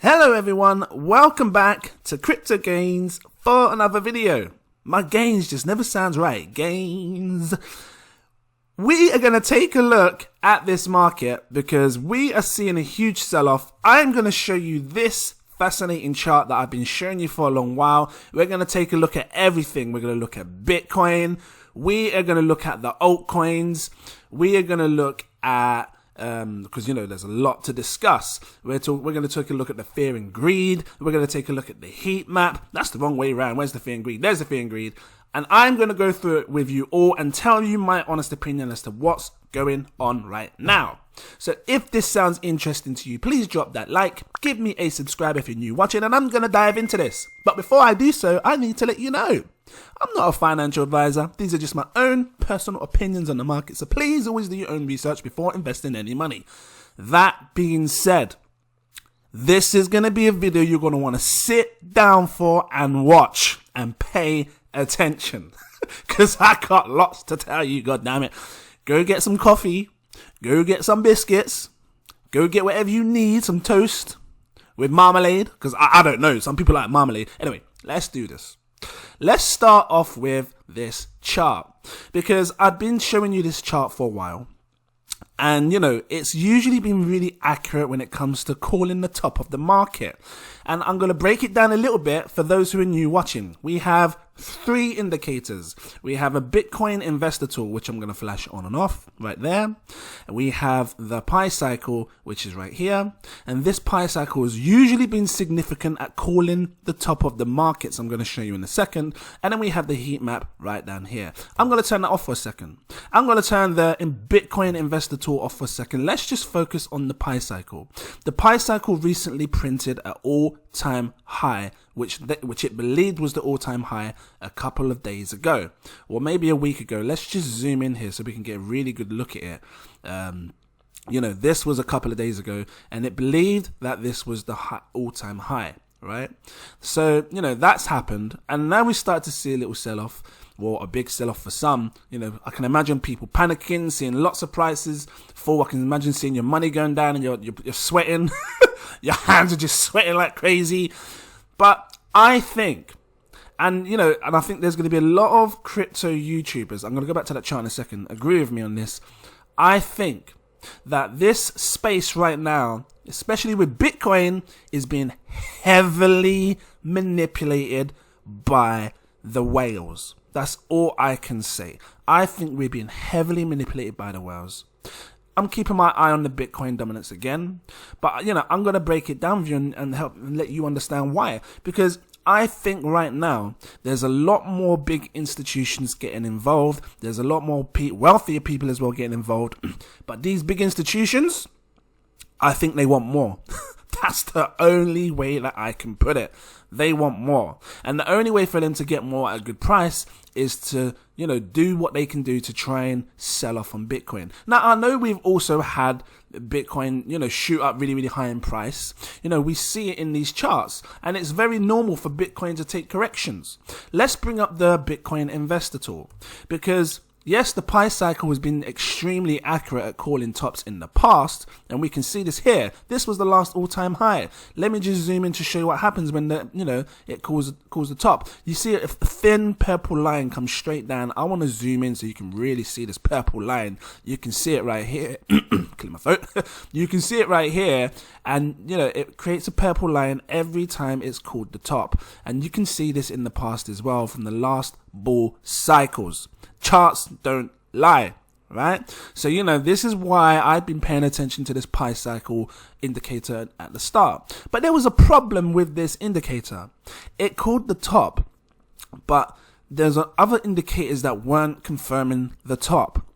Hello everyone, welcome back to Crypto Gains for another video. My gains just never sounds right. Gains. We are going to take a look at this market because we are seeing a huge sell-off. I'm going to show you this fascinating chart that I've been showing you for a long while. We're going to take a look at everything. We're going to look at Bitcoin. We are going to look at the altcoins. We are going to look at because there's a lot to discuss. We're going to take a look at the fear and greed. We're going to take a look at the heat map. That's the wrong way around. Where's the fear and greed? There's the fear and greed. And I'm going to go through it with you all and tell you my honest opinion as to what's going on right now. So if this sounds interesting to you, please drop that like, give me a subscribe if you're new watching, and I'm going to dive into this. But before I do so, I need to let you know, I'm not a financial advisor. These are just my own personal opinions on the market. So please always do your own research before investing any money. That being said, this is going to be a video you're going to want to sit down for and watch and pay attention. Because I got lots to tell you, goddammit. Go get some coffee. Go get some biscuits. Go get whatever you need. Some toast with marmalade. Because I don't know. Some people like marmalade. Anyway, let's do this. Let's start off with this chart, because I've been showing you this chart for a while, and it's usually been really accurate when it comes to calling the top of the market. And I'm going to break it down a little bit for those who are new watching. We have three indicators. We have a Bitcoin investor tool, which I'm going to flash on and off right there. We have the pi cycle, which is right here. And this pi cycle has usually been significant at calling the top of the markets. I'm going to show you in a second. And then we have the heat map right down here. I'm going to turn that off for a second. I'm going to turn the Bitcoin investor tool off for a second. Let's just focus on the pi cycle. The pi cycle recently printed an all-time high, which it believed was the all-time high a couple of days ago, or maybe a week ago. Let's just zoom in here so we can get a really good look at it. This was a couple of days ago, and it believed that this was the all-time high, right? So, that's happened, and now we start to see a little sell-off, or a big sell-off for some. I can imagine people panicking, seeing lots of prices fall. I can imagine seeing your money going down and you're sweating. Your hands are just sweating like crazy. But I think, and I think there's going to be a lot of crypto YouTubers, I'm going to go back to that chart in a second, agree with me on this. I think that this space right now, especially with Bitcoin, is being heavily manipulated by the whales. That's all I can say. I think we're being heavily manipulated by the whales. I'm keeping my eye on the Bitcoin dominance again, but I'm going to break it down with you and help and let you understand why. Because I think right now there's a lot more big institutions getting involved. There's a lot more wealthier people as well getting involved. But these big institutions, I think they want more. That's the only way that I can put it. They want more. And the only way for them to get more at a good price is to, do what they can do to try and sell off on Bitcoin. Now, I know we've also had Bitcoin, shoot up really, really high in price. We see it in these charts, and it's very normal for Bitcoin to take corrections. Let's bring up the Bitcoin investor tool, because yes, the pi cycle has been extremely accurate at calling tops in the past, and we can see this here. This was the last all-time high. Let me just zoom in to show you what happens when it calls the top. You see a thin purple line comes straight down. I want to zoom in so you can really see this purple line. You can see it right here. Clear my throat. You can see it right here, and it creates a purple line every time it's called the top. And you can see this in the past as well from the last bull cycles. Charts don't lie, right? So, this is why I've been paying attention to this pi cycle indicator at the start. But there was a problem with this indicator. It called the top, but there's other indicators that weren't confirming the top.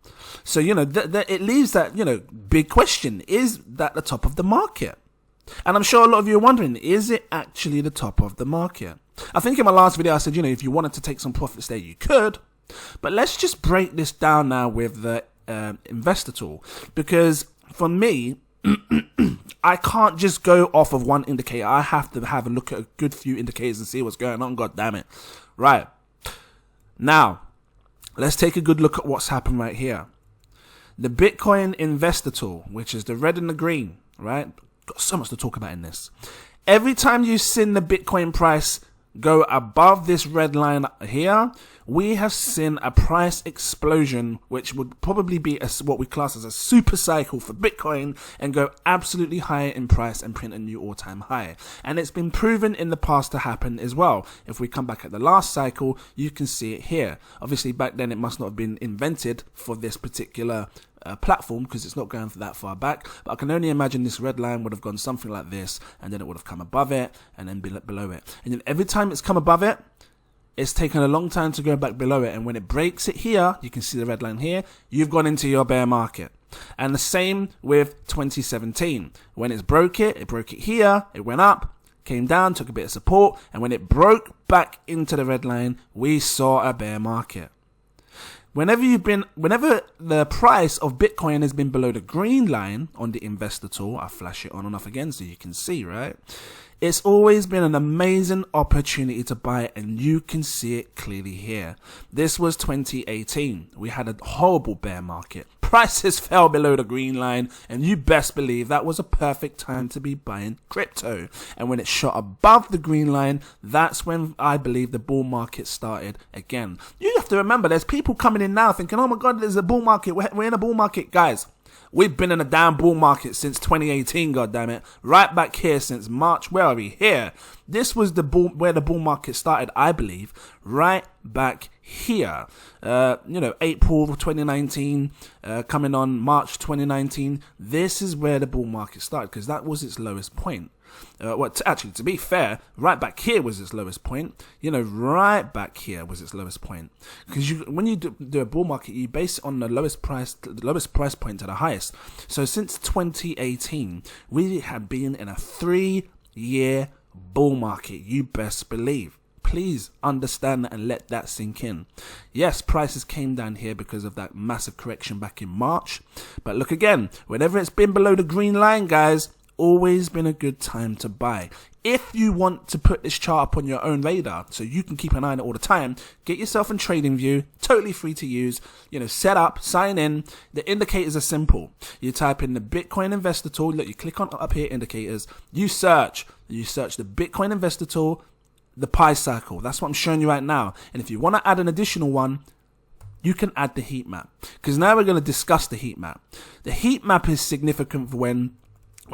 So, it leaves that, big question. Is that the top of the market? And I'm sure a lot of you are wondering, is it actually the top of the market? I think in my last video I said, if you wanted to take some profits there, you could. But let's just break this down now with the investor tool, because for me, I can't just go off of one indicator. I have to have a look at a good few indicators and see what's going on. God damn it. Right. Now, let's take a good look at what's happened right here. The Bitcoin investor tool, which is the red and the green, right? Got so much to talk about in this. Every time you've seen the Bitcoin price go above this red line here, we have seen a price explosion, which would probably be what we class as a super cycle for Bitcoin, and go absolutely high in price and print a new all-time high. And it's been proven in the past to happen as well. If we come back at the last cycle, you can see it here. Obviously, back then it must not have been invented for this particular platform, because it's not going for that far back, but I can only imagine this red line would have gone something like this, and then it would have come above it and then below it, and then every time it's come above it, it's taken a long time to go back below it, and when it breaks it here, you can see the red line here, you've gone into your bear market. And the same with 2017. When it broke it here, it went up, came down, took a bit of support, and when it broke back into the red line, we saw a bear market. Whenever the price of Bitcoin has been below the green line on the investor tool, I'll flash it on and off again so you can see, right? It's always been an amazing opportunity to buy, and you can see it clearly here. This was 2018. We had a horrible bear market. Prices fell below the green line, and you best believe that was a perfect time to be buying crypto. And when it shot above the green line, that's when I believe the bull market started again. You have to remember, there's people coming in now thinking, oh my God, there's a bull market. We're in a bull market. Guys, we've been in a damn bull market since 2018, goddammit. Right back here since March. Where are we? Here. This was where the bull market started, I believe. Right back here. April 2019, coming on March 2019. This is where the bull market started, because that was its lowest point. To be fair, right back here was its lowest point. Right back here was its lowest point. Because when you do a bull market, you base it on the lowest price point to the highest. So since 2018, we have been in a 3-year bull market. You best believe. Please understand that and let that sink in. Yes, prices came down here because of that massive correction back in March. But look again, whenever it's been below the green line, guys, always been a good time to buy. If you want to put this chart up on your own radar so you can keep an eye on it all the time, get yourself in TradingView, totally free to use, set up, sign in. The indicators are simple. You type in the Bitcoin Investor Tool, look, you click on up here, indicators, you search the Bitcoin Investor Tool, the Pi Cycle. That's what I'm showing you right now. And if you want to add an additional one, you can add the heat map. Because now we're going to discuss the heat map. The heat map is significant for when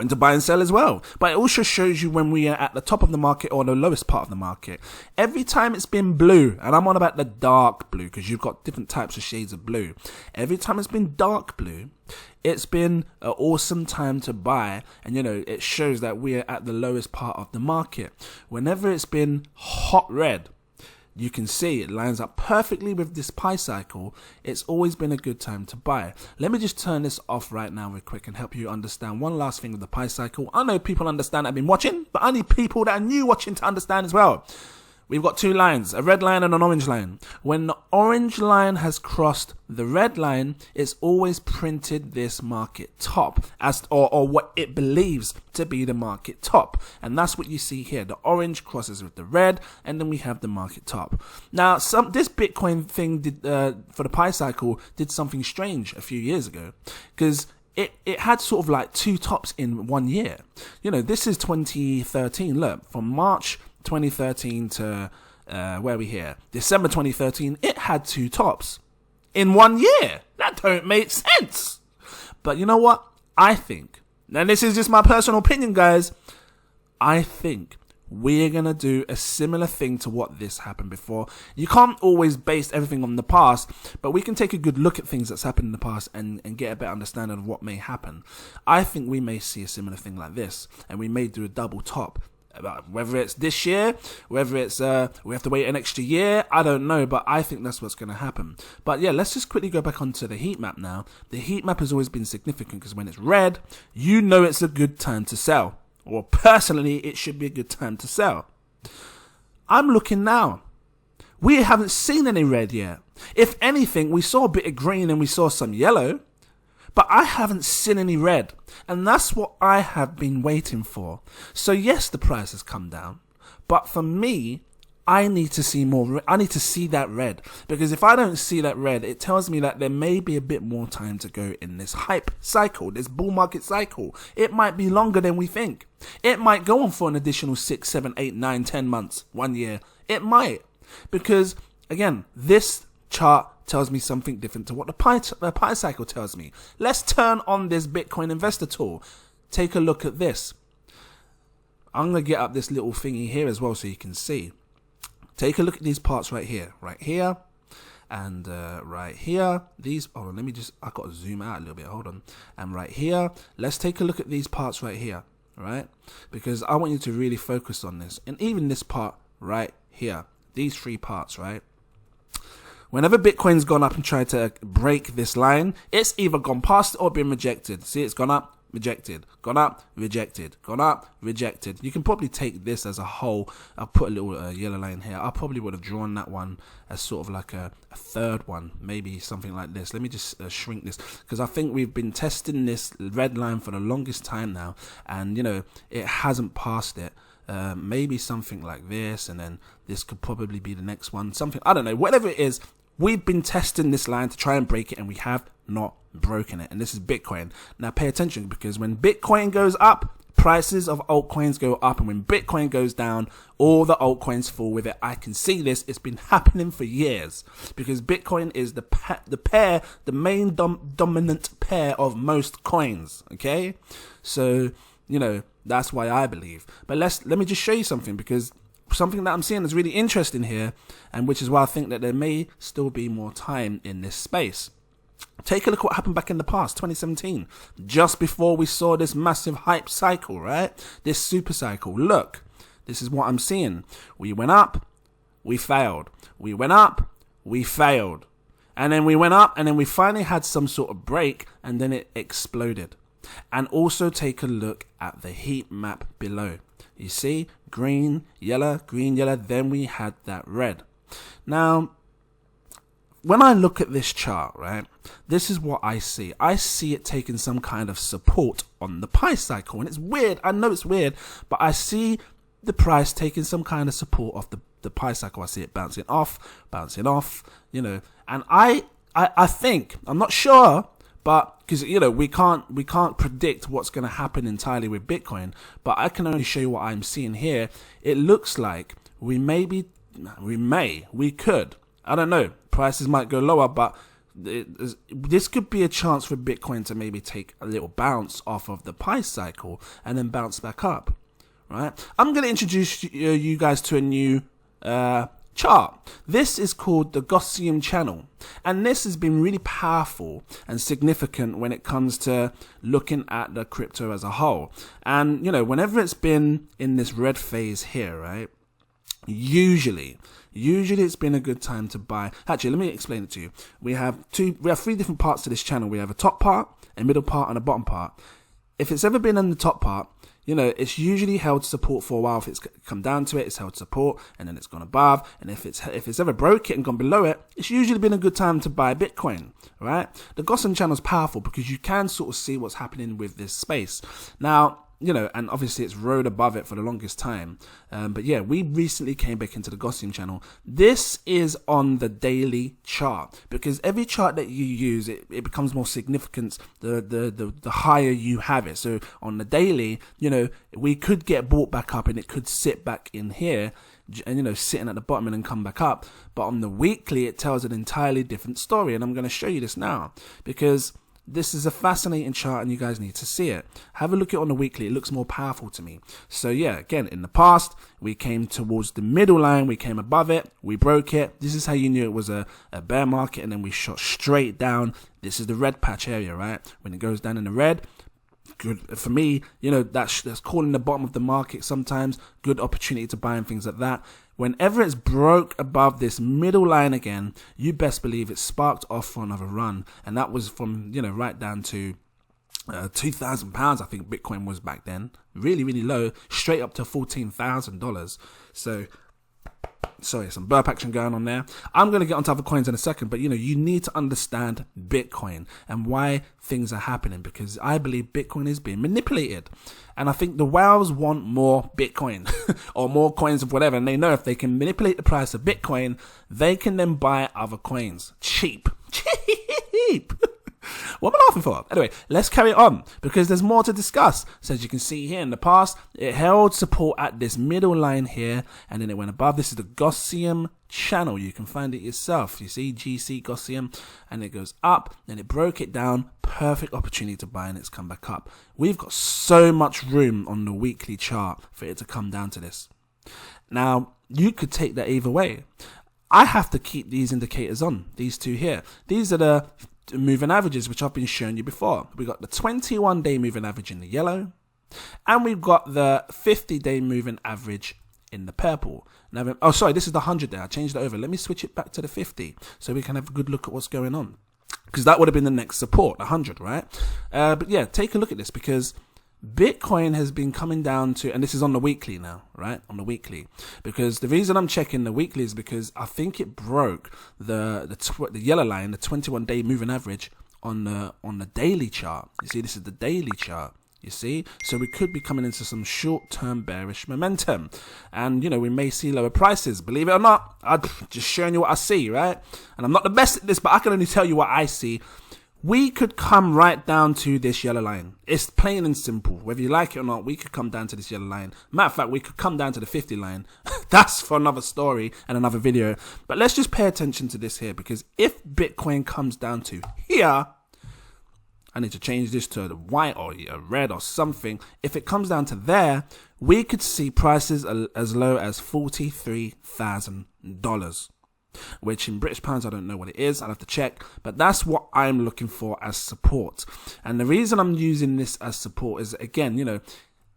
to buy and sell as well. But it also shows you when we are at the top of the market or the lowest part of the market. Every time it's been blue, and I'm on about the dark blue because you've got different types of shades of blue. Every time it's been dark blue, it's been an awesome time to buy. And, it shows that we're at the lowest part of the market. Whenever it's been hot red, you can see it lines up perfectly with this Pi Cycle. It's always been a good time to buy. Let me just turn this off right now real quick and help you understand one last thing with the Pi Cycle. I know people understand that have been watching, but I need people that are new watching to understand as well. We've got two lines, a red line and an orange line. When the orange line has crossed the red line, it's always printed this market top or what it believes to be the market top. And that's what you see here. The orange crosses with the red, and then we have the market top. Now, this Bitcoin thing did for the Pi Cycle did something strange a few years ago, because it had sort of like two tops in 1 year. This is 2013. Look, from March 2013 to where are we here? December 2013, it had two tops in 1 year. That don't make sense. But you know what? I think, and this is just my personal opinion, guys, I think we're going to do a similar thing to what this happened before. You can't always base everything on the past, but we can take a good look at things that's happened in the past and get a better understanding of what may happen. I think we may see a similar thing like this, and we may do a double top. Whether it's this year, whether it's we have to wait an extra year, I don't know, but I think that's what's going to happen. But yeah, let's just quickly go back onto the heat map now. The heat map has always been significant because when it's red, it's a good time to sell. Or personally, it should be a good time to sell. I'm looking now. We haven't seen any red yet. If anything, we saw a bit of green and we saw some yellow. But I haven't seen any red, and that's what I have been waiting for. So yes, the price has come down, but for me, I need to see more. I need to see that red, because if I don't see that red, it tells me that there may be a bit more time to go in this hype cycle, this bull market cycle. It might be longer than we think. It might go on for an additional 6, 7, 8, 9, 10 months, 1 year. It might, because again, this chart tells me something different to what the pi cycle tells me. Let's turn on this Bitcoin investor tool. Take a look at this. I'm going to get up this little thingy here as well so you can see. Take a look at these parts right here, and right here. These, oh, let me just, I got to zoom out a little bit, hold on. And right here, let's take a look at these parts right here, right? Because I want you to really focus on this. And even this part right here, these 3 parts, right? Whenever Bitcoin's gone up and tried to break this line, it's either gone past or been rejected. See, it's gone up, rejected, gone up, rejected, gone up, rejected. You can probably take this as a whole. I'll put a little yellow line here. I probably would have drawn that one as sort of like a third one, maybe something like this. Let me just shrink this, because I think we've been testing this red line for the longest time now, and you know, it hasn't passed it. Maybe something like this, and then this could probably be the next one. Something, I don't know, whatever it is. We've been testing this line to try and break it, and we have not broken it. And this is Bitcoin. Now pay attention, because when Bitcoin goes up, prices of altcoins go up, and when Bitcoin goes down, all the altcoins fall with it. I can see this. It's been happening for years, because Bitcoin is the main dominant pair of most coins. Okay, so you know, that's why I believe. But let me just show you something, because something that I'm seeing is really interesting here, and which is why I think that there may still be more time in this space. Take a look at what happened back in the past, 2017, just before we saw this massive hype cycle, right? This super cycle. Look, this is what I'm seeing. We went up, we failed. We went up, we failed. And then we went up, and then we finally had some sort of break, and then it exploded. And also take a look at the heat map below. You see, green, yellow, then we had that red. Now, when I look at this chart, right, this is what I see. I see it taking some kind of support on the pi cycle. And it's weird. I know it's weird, but I see the price taking some kind of support off the pi cycle. I see it bouncing off, you know. And I think, I'm not sure, but because, you know, we can't predict what's going to happen entirely with Bitcoin, but I can only show you what I'm seeing here. It looks like we could, I don't know, prices might go lower, but this could be a chance for Bitcoin to maybe take a little bounce off of the pi cycle and then bounce back up, right? I'm going to introduce you guys to a new chart. This is called the Gaussian channel, and this has been really powerful and significant when it comes to looking at the crypto as a whole. And you know, whenever it's been in this red phase here, right, usually it's been a good time to buy. Actually, let me explain it to you. We have 3 different parts to this channel. We have a top part, a middle part, and a bottom part. If it's ever been in the top part, you know, it's usually held support for a while. If it's come down to it, it's held support, and then it's gone above. And if it's ever broke it and gone below it, it's usually been a good time to buy Bitcoin, right? The Gaussian channel is powerful because you can sort of see what's happening with this space. Now, you know, and obviously it's rode above it for the longest time. But yeah, we recently came back into the Gaussian channel. This is on the daily chart, because every chart that you use, it becomes more significant the higher you have it. So on the daily, you know, we could get bought back up and it could sit back in here and, you know, sitting at the bottom and then come back up. But on the weekly, it tells an entirely different story. And I'm going to show you this now, because this is a fascinating chart and you guys need to see it. Have a look at it on the weekly. It looks more powerful to me. So yeah, again, in the past, we came towards the middle line. We came above it. We broke it. This is how you knew it was a bear market, and then we shot straight down. This is the red patch area, right? When it goes down in the red, good for me, you know, that's calling the bottom of the market sometimes. Good opportunity to buy and things like that. Whenever it's broke above this middle line again, you best believe it sparked off for another run. And that was from, you know, right down to £2,000, I think Bitcoin was back then. Really, really low, straight up to $14,000. So Sorry, some burp action going on there. I'm going to get onto other coins in a second, but you need to understand Bitcoin and why things are happening, because I believe Bitcoin is being manipulated. And I think the whales want more Bitcoin or more coins of whatever. And they know if they can manipulate the price of Bitcoin, they can then buy other coins. Cheap. What am I laughing for? Anyway, let's carry on, because there's more to discuss. So as you can see here, in the past, it held support at this middle line here, and then it went above. This is the Gaussian channel. You can find it yourself. You see GC Gaussian, and it goes up, then it broke it down. Perfect opportunity to buy, and it's come back up. We've got so much room on the weekly chart for it to come down to this. Now, you could take that either way. I have to keep these indicators on, these two here. These are the moving averages, which I've been showing you before. We got the 21-day moving average in the yellow, and we've got the 50-day moving average in the purple. Now, oh, sorry, this is the 100-day. I changed it over. Let me switch it back to the 50 so we can have a good look at what's going on, because that would have been the next support, 100, right? But yeah, take a look at this, because Bitcoin has been coming down to, and this is on the weekly now, right? On the weekly, because the reason I'm checking the weekly is because I think it broke the yellow line, the 21-day moving average on the daily chart. You see, this is the daily chart. You see, so we could be coming into some short-term bearish momentum, and we may see lower prices. Believe it or not, I'm just showing you what I see, right? And I'm not the best at this, but I can only tell you what I see. We could come right down to this yellow line. It's plain and simple. Whether you like it or not, we could come down to this yellow line. Matter of fact, we could come down to the 50 line. That's for another story and another video. But let's just pay attention to this here, because if Bitcoin comes down to here, I need to change this to the white or red or something. If it comes down to there, we could see prices as low as $43,000. Which in British pounds, I don't know what it is. I'll have to check. But that's what I'm looking for as support. And the reason I'm using this as support is, again,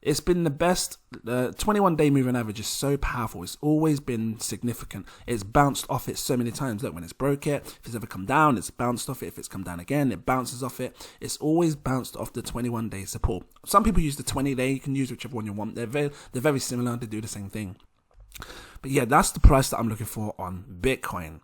it's been the best. The 21-day moving average is so powerful. It's always been significant. It's bounced off it so many times. Look, when it's broke it, if it's ever come down, it's bounced off it. If it's come down again, it bounces off it. It's always bounced off the 21-day support. Some people use the 20-day. You can use whichever one you want. They're very similar. They do the same thing. But yeah, that's the price that I'm looking for on Bitcoin.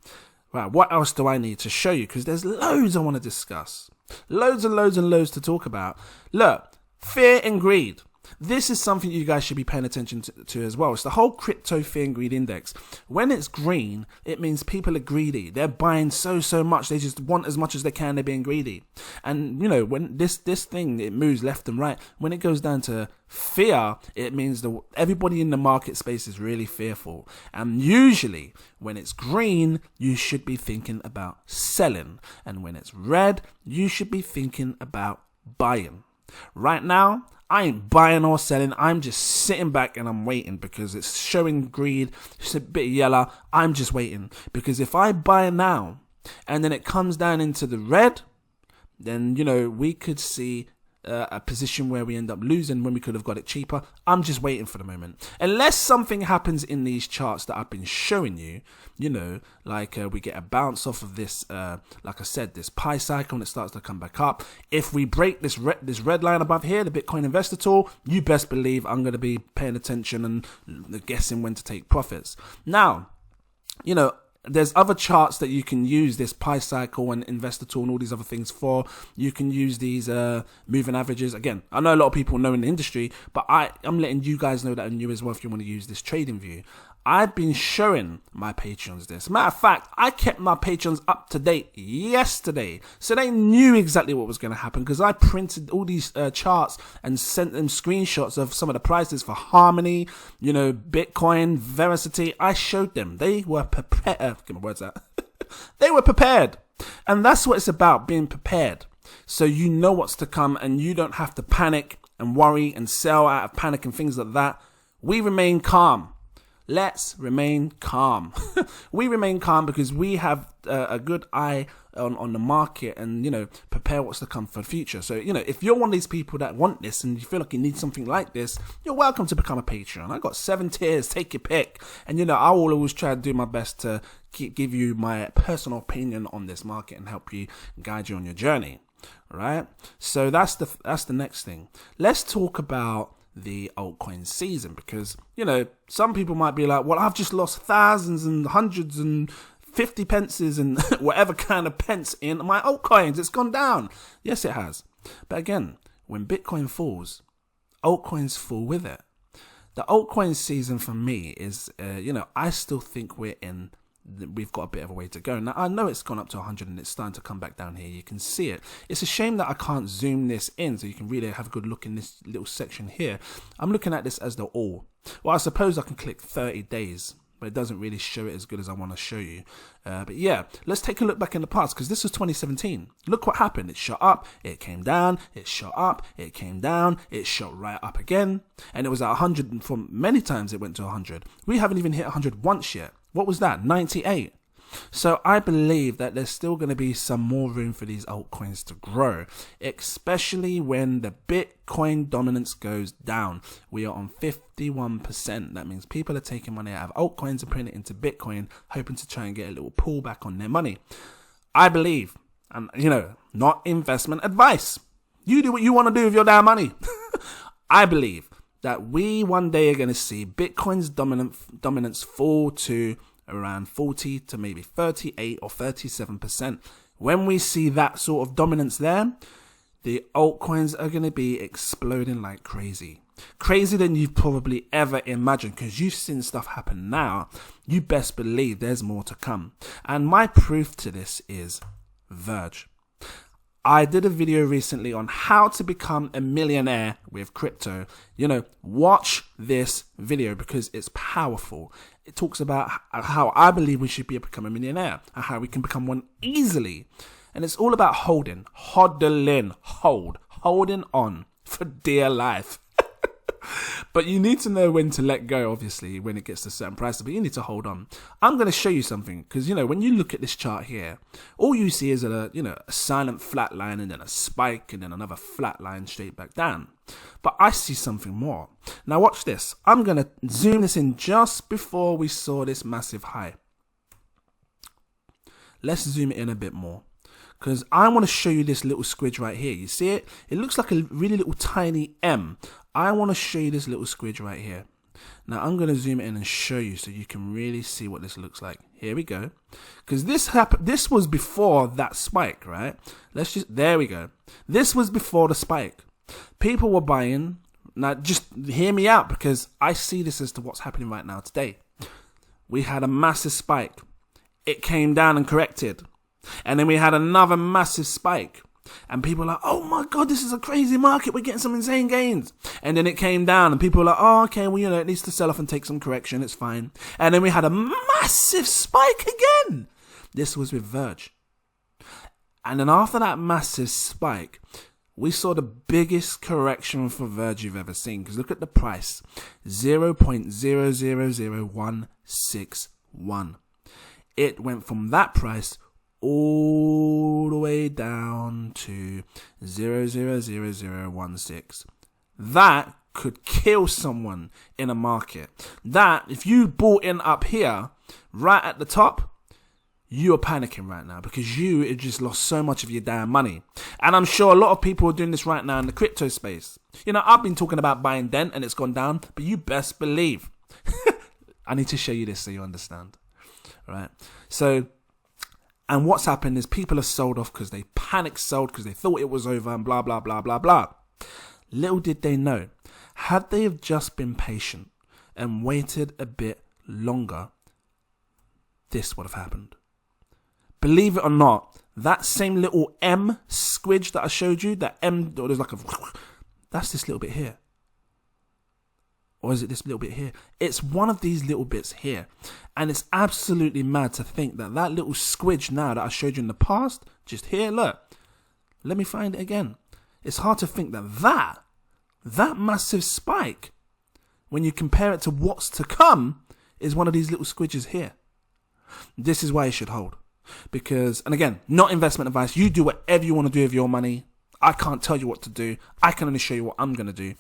Right, what else do I need to show you? Because there's loads I want to discuss. Loads and loads and loads to talk about. Look, fear and greed. This is something you guys should be paying attention to as well. It's the whole crypto fear and greed index. When it's green, it means people are greedy. They're buying so much. They just want as much as they can. They're being greedy. And, when this thing, it moves left and right. When it goes down to fear, it means everybody in the market space is really fearful. And usually, when it's green, you should be thinking about selling. And when it's red, you should be thinking about buying. Right now, I ain't buying or selling. I'm just sitting back and I'm waiting, because it's showing greed. It's a bit yellow. I'm just waiting, because if I buy now and then it comes down into the red, then, we could see a position where we end up losing when we could have got it cheaper. I'm just waiting for the moment. Unless something happens in these charts that I've been showing you, like we get a bounce off of this, like I said, this pi cycle, and it starts to come back up. If we break this red line above here, the Bitcoin investor tool, you best believe I'm going to be paying attention and guessing when to take profits. Now, there's other charts that you can use, this pi cycle and investor tool and all these other things for. You can use these moving averages. Again, I know a lot of people know in the industry, but I'm letting you guys know that are new as well if you want to use this trading view. I've been showing my patrons this. Matter of fact, I kept my patrons up to date yesterday, so they knew exactly what was going to happen, because I printed all these charts and sent them screenshots of some of the prices for Harmony, Bitcoin, Veracity. I showed them. They were prepared. Get my words out. They were prepared. And that's what it's about, being prepared. So you know what's to come, and you don't have to panic and worry and sell out of panic and things like that. We remain calm. Let's remain calm. We remain calm because we have a good eye on the market and, prepare what's to come for the future. So, if you're one of these people that want this and you feel like you need something like this, you're welcome to become a Patreon. I got 7 tiers, take your pick. And, I will always try to do my best to give you my personal opinion on this market and help you, guide you on your journey. Right? So that's the next thing. Let's talk about the altcoin season, because, you know, some people might be like, well, I've just lost thousands and hundreds and 50 pences and whatever kind of pence in my altcoins. It's gone down. Yes, it has. But again, when Bitcoin falls, altcoins fall with it. The altcoin season for me is, I still think we've got a bit of a way to go. Now, I know it's gone up to 100 and it's starting to come back down here. You can see it. It's a shame that I can't zoom this in so you can really have a good look in this little section here. I'm looking at this as the all. Well, I suppose I can click 30 days, but it doesn't really show it as good as I want to show you. But yeah, let's take a look back in the past, because this was 2017. Look what happened. It shot up, it came down, it shot up, it came down, it shot right up again. And it was at 100, and for many times it went to 100. We haven't even hit 100 once yet. What was that? 98. So I believe that there's still going to be some more room for these altcoins to grow, especially when the Bitcoin dominance goes down. We are on 51%. That means people are taking money out of altcoins and putting it into Bitcoin, hoping to try and get a little pullback on their money. I believe, and not investment advice. You do what you want to do with your damn money. I believe that we one day are going to see Bitcoin's dominance fall to around 40 to maybe 38 or 37%. When we see that sort of dominance there, the altcoins are going to be exploding like crazy. Crazier than you've probably ever imagined, because you've seen stuff happen now. You best believe there's more to come. And my proof to this is Verge. I did a video recently on how to become a millionaire with crypto. Watch this video because it's powerful. It talks about how I believe we should be able to become a millionaire and how we can become one easily. And it's all about holding on for dear life. But you need to know when to let go, obviously, when it gets to a certain price, but you need to hold on. I'm going to show you something, because, when you look at this chart here, all you see is a silent flat line and then a spike and then another flat line straight back down. But I see something more. Now watch this. I'm going to zoom this in just before we saw this massive high. Let's zoom it in a bit more, because I want to show you this little squidge right here. You see it? It looks like a really little tiny M. I want to show you this little squidge right here. Now I'm going to zoom in and show you so you can really see what this looks like. Here we go. Because this was before that spike, right? There we go. This was before the spike. People were buying. Now just hear me out, because I see this as to what's happening right now today. We had a massive spike. It came down and corrected. And then we had another massive spike. And people are like, oh my God, this is a crazy market. We're getting some insane gains. And then it came down and people are like, oh, okay, well, it needs to sell off and take some correction. It's fine. And then we had a massive spike again. This was with Verge. And then after that massive spike, we saw the biggest correction for Verge you've ever seen. Because look at the price, 0.000161. It went from that price all the way down to 0.000016. That could kill someone in a market. That, if you bought in up here, right at the top, you are panicking right now, because you had just lost so much of your damn money. And I'm sure a lot of people are doing this right now in the crypto space. I've been talking about buying Dent and it's gone down, but you best believe. I need to show you this so you understand. Right? So, and what's happened is people have sold off because they panic sold because they thought it was over and blah, blah, blah, blah, blah. Little did they know, had they have just been patient and waited a bit longer, this would have happened. Believe it or not, that same little M squidge that I showed you, that M, there's like that's this little bit here. Or is it this little bit here? It's one of these little bits here. And it's absolutely mad to think that that little squidge now that I showed you in the past, just here, look. Let me find it again. It's hard to think that massive spike, when you compare it to what's to come, is one of these little squidges here. This is why you should hold. Because, and again, not investment advice. You do whatever you want to do with your money. I can't tell you what to do. I can only show you what I'm going to do.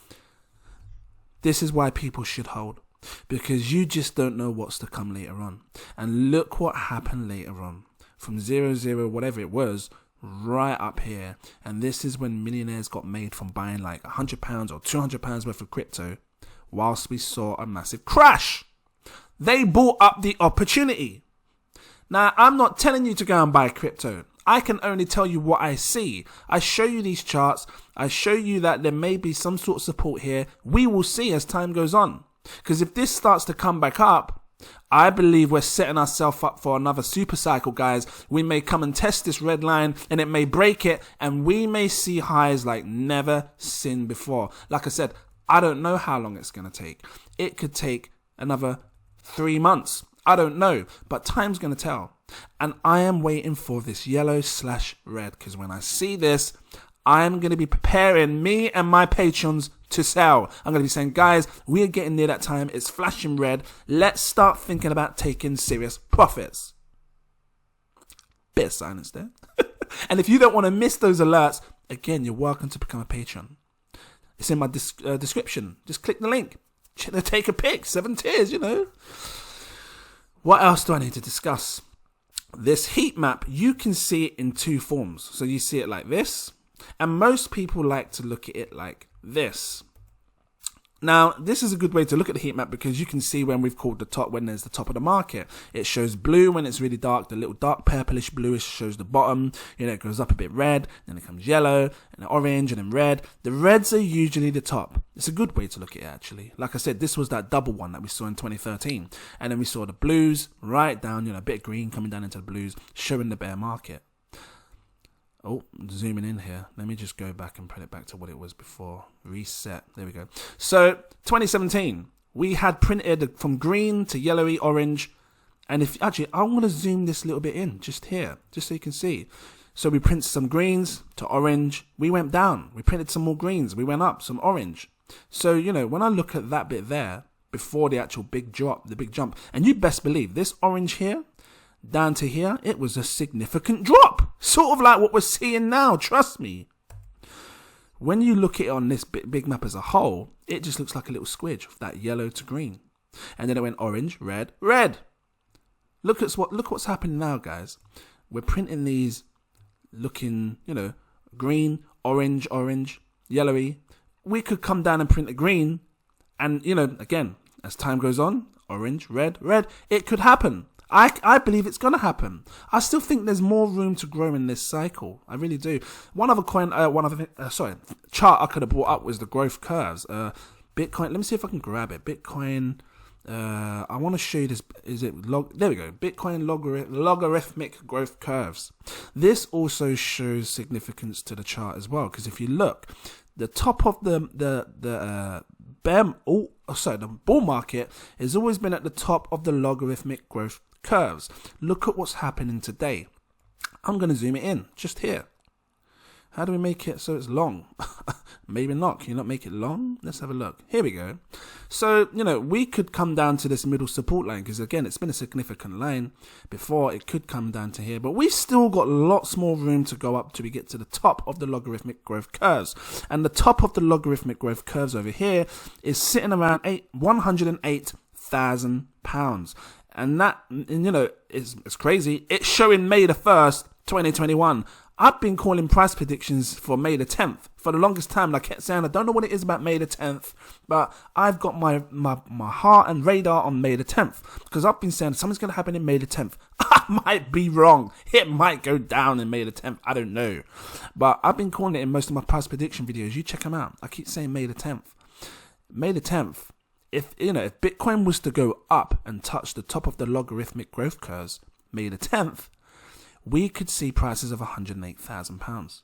This is why people should hold, because you just don't know what's to come later on. And look what happened later on. From 0.0 whatever it was, right up here. And this is when millionaires got made from buying like £100 or £200 worth of crypto, whilst we saw a massive crash. They bought up the opportunity. Now, I'm not telling you to go and buy crypto. I can only tell you what I see. I show you these charts. I show you that there may be some sort of support here. We will see as time goes on. Because if this starts to come back up, I believe we're setting ourselves up for another super cycle, guys. We may come and test this red line and it may break it, and we may see highs like never seen before. Like I said, I don't know how long it's going to take. It could take another 3 months. I don't know, but time's going to tell. And I am waiting for this yellow/red, because when I see this, I'm going to be preparing me and my patrons to sell. I'm going to be saying, guys, we are getting near that time. It's flashing red. Let's start thinking about taking serious profits. Bit of silence there. And if you don't want to miss those alerts, again, you're welcome to become a patron. It's in my description. Just click the link. Take a pic. 7 tiers, you know. What else do I need to discuss? This heat map, you can see it in 2 forms. So you see it like this, and most people like to look at it like this. Now, this is a good way to look at the heat map because you can see when we've called the top, when there's the top of the market. It shows blue when it's really dark. The little dark purplish bluish shows the bottom. You know, it goes up a bit red, then it comes yellow, and orange, and then red. The reds are usually the top. It's a good way to look at it, actually. Like I said, this was that double one that we saw in 2013. And then we saw the blues right down, you know, a bit of green coming down into the blues, showing the bear market. Oh, zooming in here. Let me just go back and put it back to what it was before. Reset. There we go. So, 2017, we had printed from green to yellowy, orange. And if actually, I'm going to zoom this little bit in, just here, just so you can see. So we printed some greens to orange. We went down. We printed some more greens. We went up, some orange. So, you know, when I look at that bit there, before the actual big drop, the big jump, and you best believe this orange here, down to here, it was a significant drop. Sort of like what we're seeing now, trust me. When you look at it on this big map as a whole, it just looks like a little squidge of that yellow to green. And then it went orange, red, red. Look what's happening now, guys. We're printing these looking, you know, green, orange, orange, yellowy. We could come down and print a green. And, you know, again, as time goes on, orange, red, red. It could happen. I believe it's going to happen. I still think there's more room to grow in this cycle. I really do. One other chart I could have brought up was the growth curves. Bitcoin, let me see if I can grab it. Bitcoin, I want to show you this. There we go. Bitcoin logarithmic growth curves. This also shows significance to the chart as well. Because if you look, the top of the bull market has always been at the top of the logarithmic growth curves. Look at what's happening today. I'm going to zoom it in just here. How do we make it so it's long? Maybe not. Can you not make it long? Let's have a look. Here we go. So, you know, we could come down to this middle support line because, again, it's been a significant line before. It could come down to here. But we've still got lots more room to go up till we get to the top of the logarithmic growth curves. And the top of the logarithmic growth curves over here is sitting around £108,000. And that, you know, it's crazy. It's showing May the 1st, 2021. I've been calling price predictions for May the 10th. For the longest time, I kept saying, I don't know what it is about May the 10th, but I've got my heart and radar on May the 10th. Because I've been saying something's going to happen in May the 10th. I might be wrong. It might go down in May the 10th. I don't know. But I've been calling it in most of my price prediction videos. You check them out. I keep saying May the 10th. May the 10th. If Bitcoin was to go up and touch the top of the logarithmic growth curves, May the 10th, we could see prices of £108,000.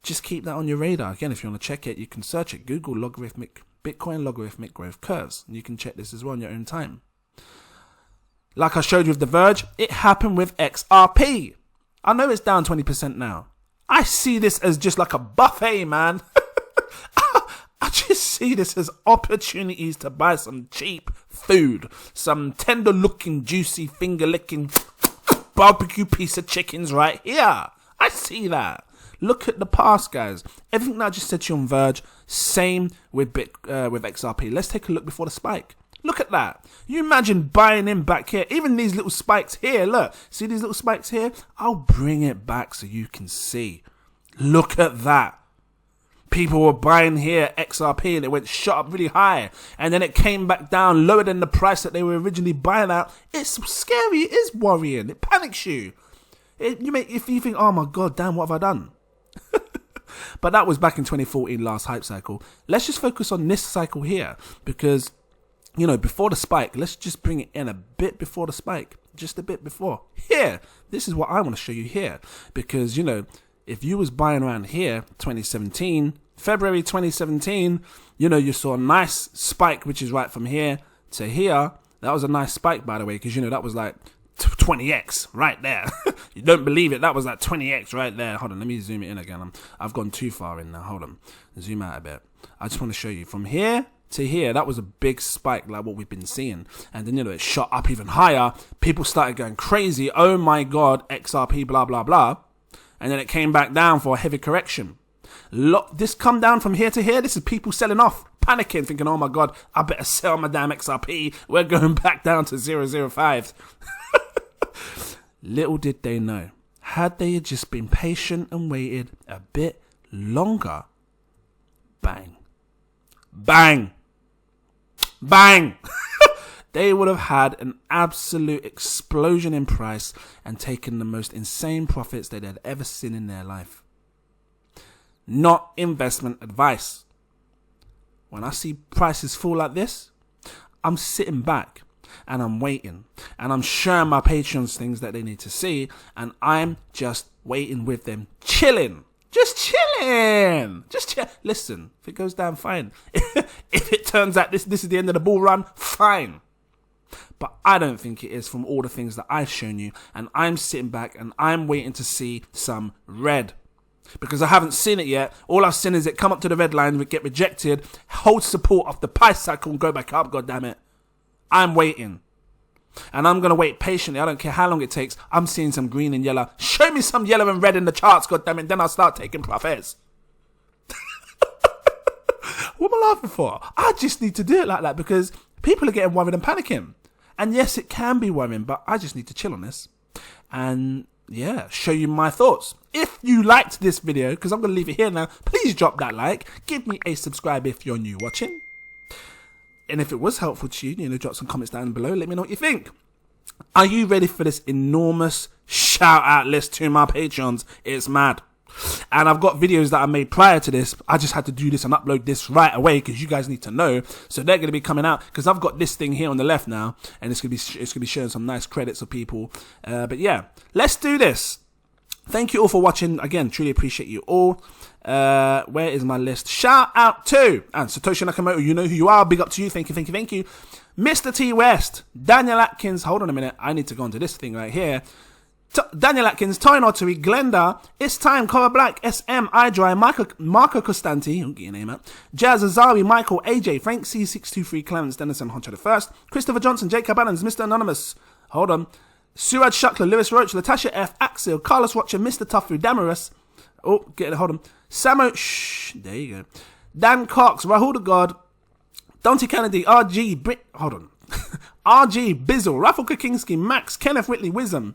Just keep that on your radar. Again, if you want to check it, you can search it. Google Bitcoin logarithmic growth curves. And you can check this as well in your own time. Like I showed you with The Verge, it happened with XRP. I know it's down 20% now. I see this as just like a buffet, man. I just see this as opportunities to buy some cheap food. Some tender-looking, juicy, finger-licking barbecue piece of chickens right here. I see that. Look at the past, guys. Everything that I just said to you on Verge, same with XRP. Let's take a look before the spike. Look at that. You imagine buying in back here. Even these little spikes here. Look. See these little spikes here? I'll bring it back so you can see. Look at that. People were buying here XRP and it went shot up really high. And then it came back down lower than the price that they were originally buying at. It's scary. It is worrying. It panics you. If you think, oh my God, damn, what have I done? But that was back in 2014, last hype cycle. Let's just focus on this cycle here because, you know, before the spike, let's just bring it in a bit before the spike. Just a bit before. Here, this is what I want to show you here. Because, you know, if you was buying around here, February 2017, you know, you saw a nice spike, which is right from here to here. That was a nice spike, by the way, because, you know, that was like 20x right there. You don't believe it. That was like 20x right there. Hold on, let me zoom it in again. I've gone too far in now. Hold on. Zoom out a bit. I just want to show you from here to here. That was a big spike like what we've been seeing. And then, you know, it shot up even higher. People started going crazy. Oh my God, XRP, blah, blah, blah. And then it came back down for a heavy correction. This come down from here to here. This is people selling off, panicking, thinking, oh my God, I better sell my damn XRP. We're going back down to 0.05. Little did they know, had they just been patient and waited a bit longer, bang, bang, bang, they would have had an absolute explosion in price and taken the most insane profits they had ever seen in their life. Not investment advice. When I see prices fall like this, I'm sitting back and I'm waiting and I'm showing my patrons things that they need to see, and I'm just waiting with them, chilling, just chilling, just chill. Listen, if it goes down, fine. If it turns out this is the end of the bull run, fine. But I don't think it is from all the things that I've shown you, and I'm sitting back and I'm waiting to see some red. Because I haven't seen it yet. All I've seen is it come up to the red line, get rejected, hold support off the price cycle and go back up, God damn it. I'm waiting. And I'm going to wait patiently. I don't care how long it takes. I'm seeing some green and yellow. Show me some yellow and red in the charts, God damn it. Then I'll start taking profits. What am I laughing for? I just need to do it like that because people are getting worried and panicking. And yes, it can be worrying, but I just need to chill on this. And yeah, show you my thoughts. If you liked this video, because I'm going to leave it here now, please drop that like. Give me a subscribe if you're new watching. And if it was helpful to you, you know, drop some comments down below. Let me know what you think. Are you ready for this enormous shout out list to my patrons? It's mad. And I've got videos that I made prior to this. I just had to do this and upload this right away because you guys need to know. So they're going to be coming out because I've got this thing here on the left now, and it's going to be showing some nice credits of people. But yeah, let's do this. Thank you all for watching. Again, truly appreciate you all. Where is my list? Shout out to and Satoshi Nakamoto. You know who you are. Big up to you. Thank you, thank you, thank you. Mr. T West, Daniel Atkins. Hold on a minute. I need to go onto this thing right here. Daniel Atkins, Toyin Oteri, Glenda, It's Time, Kora Black, SM, iDan, Marco Costante, don't get your name out, Jazz, Azzawi, Michael, AJ, Frank C623, Clarence Dennison, Huncho Da First, Christopher Johnson, Jacob Adams, Mr. Anonymous, hold on, Suraj Shukla, Lewis Roach, Latasha F, Axel, Carlos Watcher, Mr. Tuffrey, Damaris, oh, get it, hold on, Samo, shh, there you go, Dan Cox, Rahul the God, Dante Kennedy, RG, hold on, RG, Bizzle, Raffle Kakinski, Max, Kenneth Whitley, Wisdom,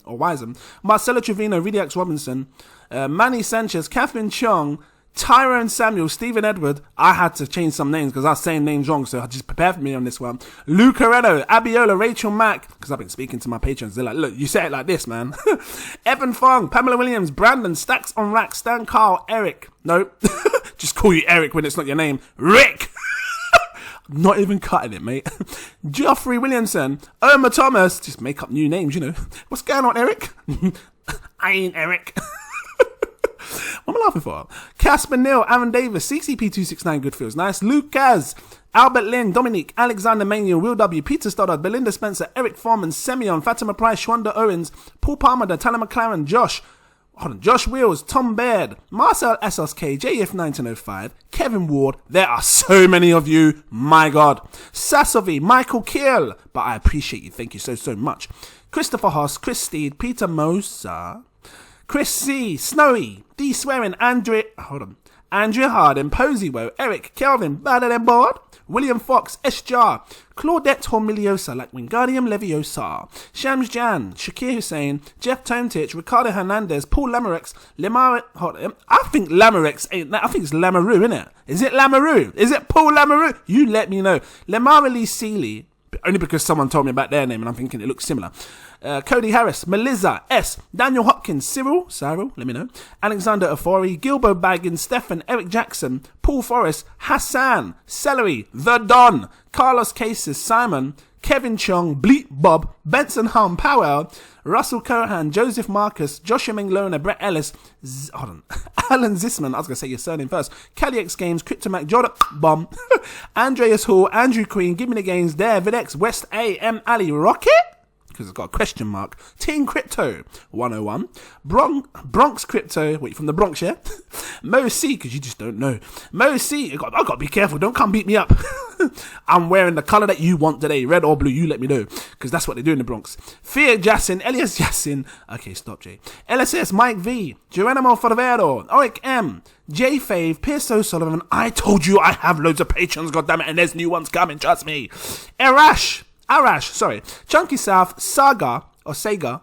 Marcelo Trevino, Ridiax Robinson, Manny Sanchez, Catherine Chong, Tyrone Samuel, Stephen Edward. I had to change some names because I was saying names wrong, so I just prepared for me on this one. Luke Carreno, Abiola, Rachel Mack, because I've been speaking to my patrons. They're like, look, you say it like this, man. Evan Fong, Pamela Williams, Brandon, Stacks on Rack, Stan Carl, Eric. No, just call you Eric when it's not your name. Rick. Not even cutting it, mate. Geoffrey Williamson, Irma Thomas. Just make up new names, you know. What's going on, Eric? I ain't Eric. What am I laughing for? Casper Neal, Aaron Davis, CCP269, good feels nice. Lucas, Albert Lynn, Dominique, Alexander Manuel, Will W, Peter Stoddard, Belinda Spencer, Eric Foreman, Semyon, Fatima Price, Shwanda Owens, Paul Palmer, Tana McLaren, Josh Wheels, Tom Baird, Marcel SSK, JF1905, Kevin Ward. There are so many of you. My God. Sasovi, Michael Kiel. But I appreciate you. Thank you so much. Christopher Hoss, Chris Steed, Peter Mosa, Chris C, Snowy, D Swearing, Andrea Hardin, Poseywo, Eric, Kelvin, Better Than Board, William Fox, S. Jar, Claudette Hormiliosa, like Wingardium Leviosa, Shams Jan, Shakir Hussein, Jeff Tontich, Ricardo Hernandez, Paul Lamerex, I think Lamerex ain't that. I think it's Lamoureux, innit? Is it Lamoureux? Is it Paul Lamoureux? You let me know. Lemara Lee Seeley, only because someone told me about their name and I'm thinking it looks similar. Cody Harris, Melissa S, Daniel Hopkins, Cyril, let me know, Alexander Afori, Gilbo Baggins, Stefan, Eric Jackson, Paul Forrest, Hassan, Celery, The Don, Carlos Cases, Simon, Kevin Chung, Bleep Bob, Benson Hum, Powell, Russell Cohan, Joseph Marcus, Joshua Menglona, Brett Ellis, Alan Zisman, I was going to say your surname first, Cali X Games, Cryptomac, Jordan Bomb, Andreas Hall, Andrew Queen, Give Me the Games, David X, West A, M. Ali, Rocket? Because it's got a question mark. Team Crypto 101, Bronx Crypto, wait, from the Bronx, yeah? Mo C, because you just don't know. Mo C, I got to be careful, don't come beat me up. I'm wearing the colour that you want today, red or blue, you let me know, because that's what they do in the Bronx. Fear Jassin, Elias Jassin, okay, stop Jay. LSS, Mike V, Geronimo Forvero, Oric M, J Fave, Pierce O'Sullivan, I told you I have loads of patrons, goddammit, and there's new ones coming, trust me. Arash, Chunky South, Saga, or Sega,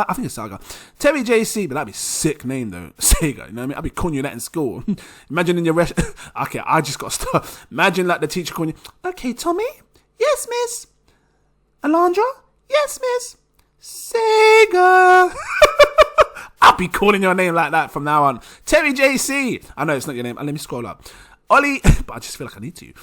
I think it's Saga. Terry JC, but that'd be a sick name though, Sega, you know what I mean? I'd be calling you that in school. Imagine in your okay, I just got to start. Imagine like the teacher calling you, okay, Tommy? Yes, miss. Alondra? Yes, miss. Sega. I'll be calling your name like that from now on. Terry JC. I know it's not your name. Let me scroll up. Ollie, but I just feel like I need to.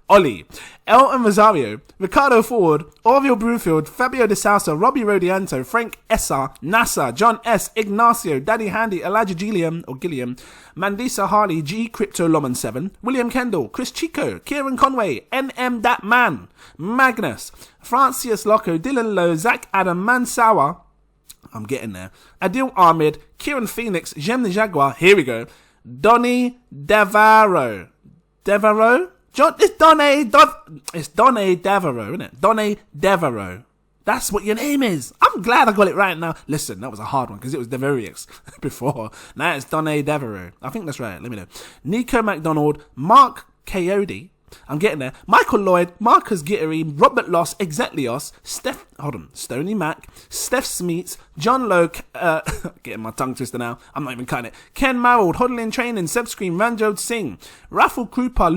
Ollie, Elton Rosario, Ricardo Ford, Orville Brewfield, Fabio De Sousa, Robbie Rodianto, Frank Essa, NASA, John S, Ignacio, Daddy Handy, Elijah Gilliam, Mandisa Harley, G Crypto Loman 7, William Kendall, Chris Chico, Kieran Conway, NM That Man, Magnus, Francis Loco, Dylan Lowe, Zach Adam, Mansawa, I'm getting there, Adil Ahmed, Kieran Phoenix, Jem the Jaguar, here we go, Donny Devereaux, John, it's Donny Devereaux, isn't it? Donny Devereaux. That's what your name is. I'm glad I got it right now. Listen, that was a hard one because it was Devereaux before. Now it's Donny Devereaux. I think that's right. Let me know. Nico McDonald, Mark Coyote. I'm getting there. Michael Lloyd, Marcus Gittery, Robert Loss, Exetlios, Stony Mac, Steph Smeets, John Loke, getting my tongue twisted now, I'm not even cutting it, Ken Marrold, Hodlin Training, Sebscreen, Ranjod Singh, Raffle Krupa,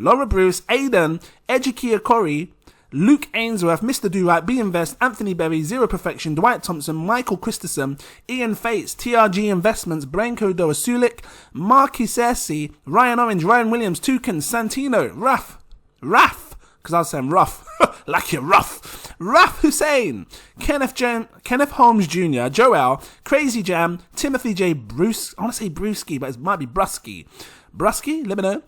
Laura Bruce, Aidan, Edukia Corey, Luke Ainsworth, Mr. Do-Right, B-Invest, Anthony Berry, Zero Perfection, Dwight Thompson, Michael Christensen, Ian Fates, TRG Investments, Branko Doasulik, Marky Cersei, Ryan Orange, Ryan Williams, Toucan, Santino, Raff, because I was saying rough, like you're rough, Raff Hussein, Kenneth Holmes Jr., Joel, Crazy Jam, Timothy J. Bruce, I want to say Brewski, but it might be Brusky, let me know,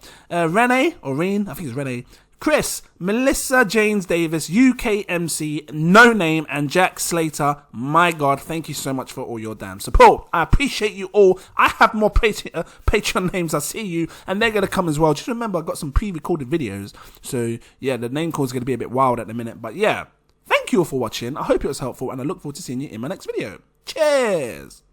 Renee, or Reen, I think it's Renee, Chris, Melissa James Davis, UKMC, No Name, and Jack Slater. My God, thank you so much for all your damn support. I appreciate you all. I have more Patreon names. I see you, and they're going to come as well. Just remember, I've got some pre-recorded videos. So, yeah, the name call is going to be a bit wild at the minute. But, yeah, thank you all for watching. I hope it was helpful, and I look forward to seeing you in my next video. Cheers!